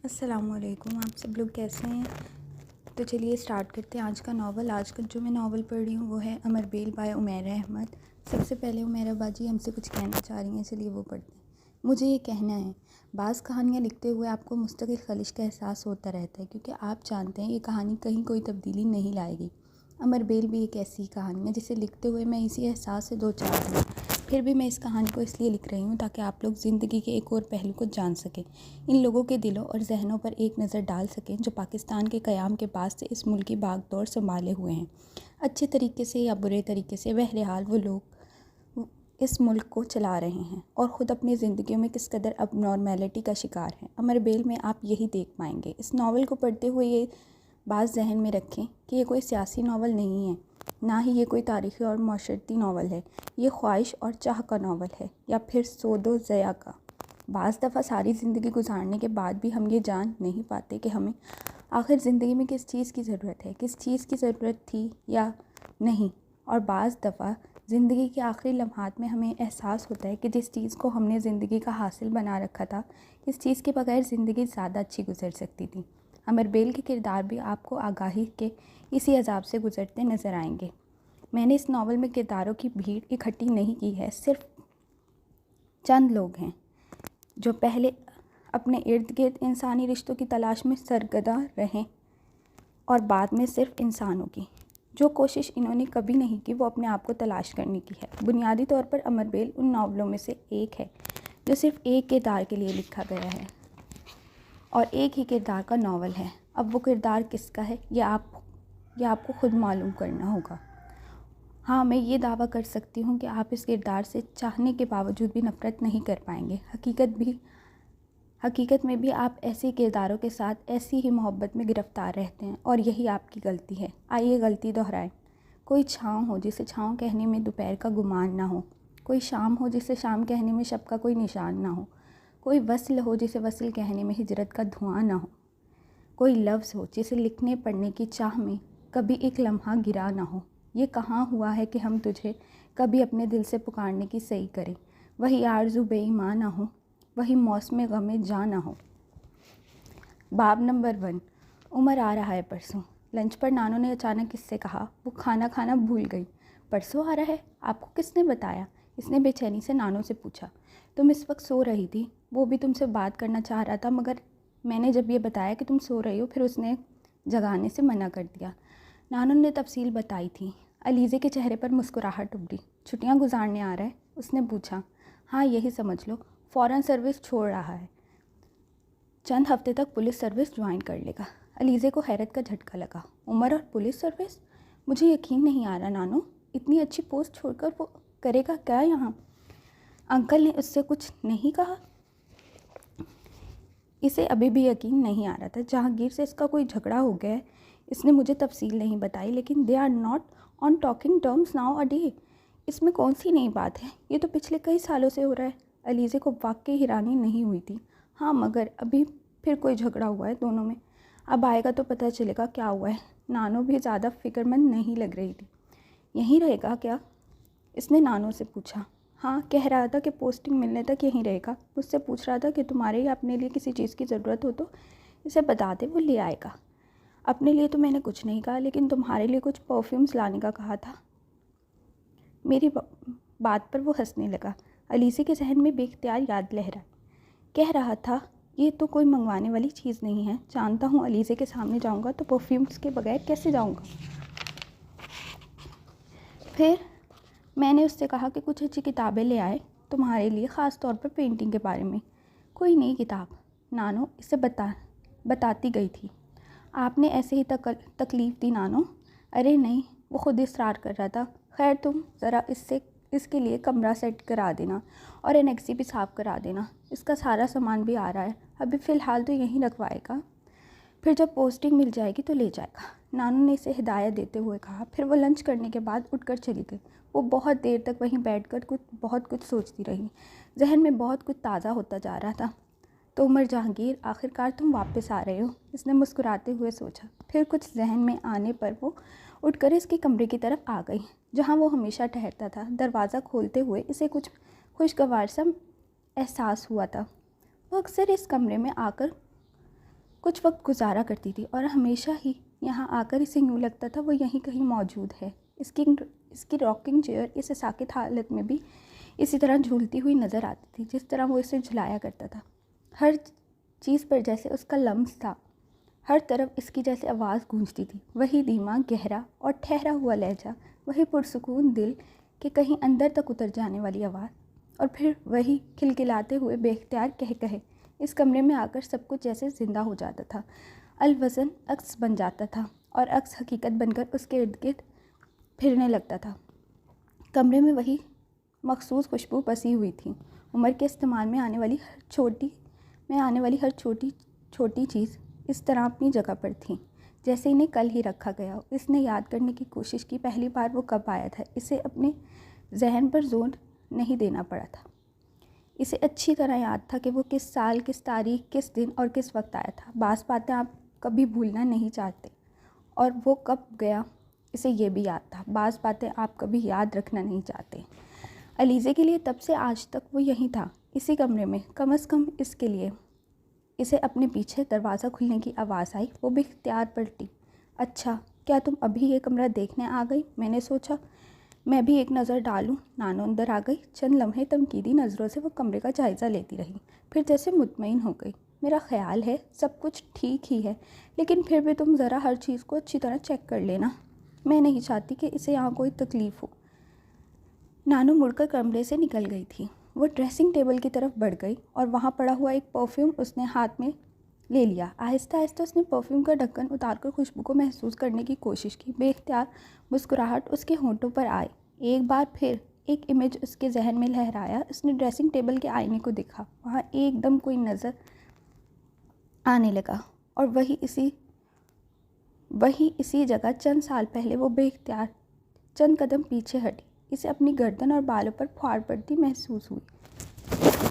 अस्सलामुअलैकुम। आप सब लोग कैसे हैं? तो चलिए स्टार्ट करते हैं आज का नावल। आज का जो मैं नावल पढ़ रही हूँ वो है अमर बेल बाय उमैरा अहमद। सबसे पहले उमैरा बाजी हमसे कुछ कहना चाह रही हैं, चलिए वो पढ़ते हैं। मुझे ये कहना है, बाज़ कहानियाँ लिखते हुए आपको मुस्तकिल खलिश का एहसास होता रहता है, क्योंकि आप जानते हैं ये कहानी कहीं कोई तब्दीली नहीं लाएगी। अमर बेल भी एक ऐसी कहानी है जिसे लिखते हुए मैं इसी एहसास से दो चार हूँ। फिर भी मैं इस कहानी को इसलिए लिख रही हूँ ताकि आप लोग ज़िंदगी के एक और पहलू को जान सकें, इन लोगों के दिलों और जहनों पर एक नज़र डाल सकें जो पाकिस्तान के क़याम के बाद से इस मुल्क की भागदौड़ संभाले हुए हैं। अच्छे तरीके से या बुरे तरीके से बहरहाल वो लोग इस मुल्क को चला रहे हैं और ख़ुद अपनी ज़िंदगियों में किस कदर अब नॉर्मेलिटी का शिकार हैं। अमर बेल में आप यही देख पाएंगे। इस नावल को पढ़ते हुए ये बात जहन में रखें कि ये कोई सियासी नावल नहीं है, ना ही ये कोई तारीख़ी और माशरती नावल है। ये ख्वाहिश और चाह का नावल है, या फिर सोदो ज़या का। बाज़ दफ़ा सारी ज़िंदगी गुजारने के बाद भी हम ये जान नहीं पाते कि हमें आखिर ज़िंदगी में किस चीज़ की ज़रूरत है, किस चीज़ की ज़रूरत थी या नहीं। और बाज़ दफ़ा ज़िंदगी के आखिरी लम्हात में हमें एहसास होता है कि जिस चीज़ को हमने ज़िंदगी का हासिल बना रखा था, इस चीज़ के बगैर ज़िंदगी ज़्यादा अच्छी गुजर सकती थी। अमर बेल के किरदार भी आपको आगाही के इसी अजाब से गुजरते नज़र आएंगे। मैंने इस नावल में किरदारों की भीड़ इकट्ठी नहीं की है, सिर्फ चंद लोग हैं जो पहले अपने इर्द गिर्द इंसानी रिश्तों की तलाश में सरगर्दा रहें और बाद में सिर्फ इंसानों की जो कोशिश इन्होंने कभी नहीं की वो अपने आप को तलाश करने की है। बुनियादी तौर पर अमर बेल उन नावलों में से एक है जो सिर्फ एक किरदार के लिए लिखा गया है और एक ही किरदार का नावल है। अब वो किरदार किसका है ये आपको खुद मालूम करना होगा। हाँ, मैं ये दावा कर सकती हूँ कि आप इस किरदार से चाहने के बावजूद भी नफ़रत नहीं कर पाएंगे। हकीकत में भी आप ऐसे किरदारों के साथ ऐसी ही मोहब्बत में गिरफ़्तार रहते हैं और यही आपकी गलती है। आइए गलती दोहराएं। कोई छाँव हो जिसे छाँव कहने में दोपहर का गुमान ना हो, कोई शाम हो जिसे शाम कहने में शब का कोई निशान ना हो, कोई वस्ल हो जिसे वस्ल कहने में हिजरत का धुआं ना हो, कोई लफ्ज़ हो जिसे लिखने पढ़ने की चाह में कभी एक लम्हा गिरा ना हो। ये कहाँ हुआ है कि हम तुझे कभी अपने दिल से पुकारने की सही करें, वही आरज़ू बेईमान ना हो, वही मौसम गमे जा ना हो। बाब नंबर 1। उमर आ रहा है परसों। लंच पर नानो ने अचानक इससे कहा। वो खाना खाना भूल गई। परसों आ रहा है? आपको किसने बताया? इसने बेचैनी से नानो से पूछा। तुम इस वक्त सो रही थी, वो भी तुमसे बात करना चाह रहा था, मगर मैंने जब ये बताया कि तुम सो रही हो फिर उसने जगाने से मना कर दिया। नानो ने तफसील बताई थी। अलीज़े के चेहरे पर मुस्कुराहट उभरी। छुट्टियां गुजारने आ रहा है? उसने पूछा। हाँ, यही समझ लो। फ़ौरन सर्विस छोड़ रहा है, चंद हफ्ते तक पुलिस सर्विस ज्वाइन कर लेगा। अलीज़े को हैरत का झटका लगा। उमर और पुलिस सर्विस? मुझे यकीन नहीं आ रहा नानो, इतनी अच्छी पोस्ट छोड़कर वो करेगा क्या यहाँ? अंकल ने उससे कुछ नहीं कहा? इसे अभी भी यकीन नहीं आ रहा था। जहांगीर से इसका कोई झगड़ा हो गया है। इसने मुझे तफसील नहीं बताई, लेकिन they are not on talking terms nowadays. इसमें कौन सी नई बात है? ये तो पिछले कई सालों से हो रहा है। अलीज़े को वाकई हैरानी नहीं हुई थी। हाँ, मगर अभी फिर कोई झगड़ा हुआ है दोनों में। अब आएगा तो पता चलेगा क्या हुआ है। नानो भी ज़्यादा फ़िक्रमंद नहीं लग रही थी। यहीं रहेगा क्या? इसने नानो से पूछा। हाँ, कह रहा था कि पोस्टिंग मिलने तक यहीं रहेगा। मुझसे पूछ रहा था कि तुम्हारे या अपने लिए किसी चीज़ की ज़रूरत हो तो इसे बता दे, वो ले आएगा। अपने लिए तो मैंने कुछ नहीं कहा, लेकिन तुम्हारे लिए कुछ परफ्यूम्स लाने का कहा था। मेरी बात पर वो हंसने लगा। अलीज़े के जहन में बेख्तियार याद लहरा। कह रहा था, ये तो कोई मंगवाने वाली चीज़ नहीं है। जानता हूँ अलीज़े के सामने जाऊँगा तो परफ्यूम्स के बगैर कैसे जाऊँगा। फिर मैंने उससे कहा कि कुछ अच्छी किताबें ले आए तुम्हारे लिए, ख़ास तौर पर पेंटिंग के बारे में। कोई नई किताब? नानो इसे बताती गई थी। आपने ऐसे ही तकलीफ़ दी नानो? अरे नहीं, वो खुद इसरार कर रहा था। खैर, तुम ज़रा इसके लिए कमरा सेट करा देना और एनेक्सी भी साफ़ करा देना। इसका सारा सामान भी आ रहा है। अभी फ़िलहाल तो यहीं रखवाएगा, फिर जब पोस्टिंग मिल जाएगी तो ले जाएगा। नानू ने इसे हिदायत देते हुए कहा। फिर वो लंच करने के बाद उठकर चली गई। वो बहुत देर तक वहीं बैठकर बहुत कुछ सोचती रही। जहन में बहुत कुछ ताज़ा होता जा रहा था। तो उमर जहांगीर, आखिरकार तुम वापस आ रहे हो, इसने मुस्कुराते हुए सोचा। फिर कुछ जहन में आने पर वो उठकर इसके कमरे की तरफ आ गई जहाँ वो हमेशा ठहरता था। दरवाज़ा खोलते हुए इसे कुछ खुशगवार सा एहसास हुआ था। वो अक्सर इस कमरे में आकर कुछ वक्त गुजारा करती थी और हमेशा ही यहाँ आकर इसे यूँ लगता था वो यहीं कहीं मौजूद है। इसकी रॉकिंग चेयर इसे साकित हालत में भी इसी तरह झूलती हुई नज़र आती थी जिस तरह वो इसे झुलाया करता था। हर चीज़ पर जैसे उसका लम्स था, हर तरफ इसकी जैसे आवाज़ गूंजती थी, वही धीमा, गहरा और ठहरा हुआ लहजा, वही पुरसुकून दिल के कहीं अंदर तक उतर जाने वाली आवाज़, और फिर वही खिलखिलाते हुए बेख्तियार कहे इस कमरे में आकर सब कुछ जैसे ज़िंदा हो जाता था। अलवज़न अक्स बन जाता था और अक्स हकीकत बनकर उसके इर्द गिर्द फिरने लगता था। कमरे में वही मखसूस खुशबू बसी हुई थी। उमर के इस्तेमाल में आने वाली हर छोटी चीज़ इस तरह अपनी जगह पर थी जैसे इन्हें कल ही रखा गया हो। इसने याद करने की कोशिश की पहली बार वो कब आया था। इसे अपने जहन पर जोर नहीं देना पड़ा था। इसे अच्छी तरह याद था कि वो किस साल, किस तारीख, किस दिन और किस वक्त आया था। बाज़ बातें आप कभी भूलना नहीं चाहते और वो कब गया इसे ये भी याद था। बाज़ बातें आप कभी याद रखना नहीं चाहते। अलीज़े के लिए तब से आज तक वो यहीं था, इसी कमरे में। कम से कम इसके लिए। इसे अपने पीछे दरवाज़ा खुलने की आवाज़ आई। वो बेख्तियार पलटी। अच्छा, क्या तुम अभी ये कमरा देखने आ गई? मैंने सोचा मैं भी एक नज़र डालूं। नानो अंदर आ गई। चंद लम्हे तमकीदी नज़रों से वो कमरे का जायज़ा लेती रही, फिर जैसे मुतमईन हो गई। मेरा ख्याल है सब कुछ ठीक ही है, लेकिन फिर भी तुम ज़रा हर चीज़ को अच्छी तरह चेक कर लेना। मैं नहीं चाहती कि इसे यहाँ कोई तकलीफ़ हो। नानो मुड़कर कमरे से निकल गई थी। वो ड्रेसिंग टेबल की तरफ बढ़ गई और वहाँ पड़ा हुआ एक परफ्यूम उसने हाथ में ले लिया। आहिस्ता आहिस्ता उसने परफ्यूम का ढक्कन उतारकर खुशबू को महसूस करने की कोशिश की। बेख्तियार मुस्कुराहट उसके होंठों पर आई। एक बार फिर एक इमेज उसके जहन में लहराया। उसने ड्रेसिंग टेबल के आईने को देखा। वहाँ एकदम कोई नज़र आने लगा और वही इसी जगह चंद साल पहले वो बेख्तियार चंद कदम पीछे हटी। इसे अपनी गर्दन और बालों पर फुहार पड़ती महसूस हुई।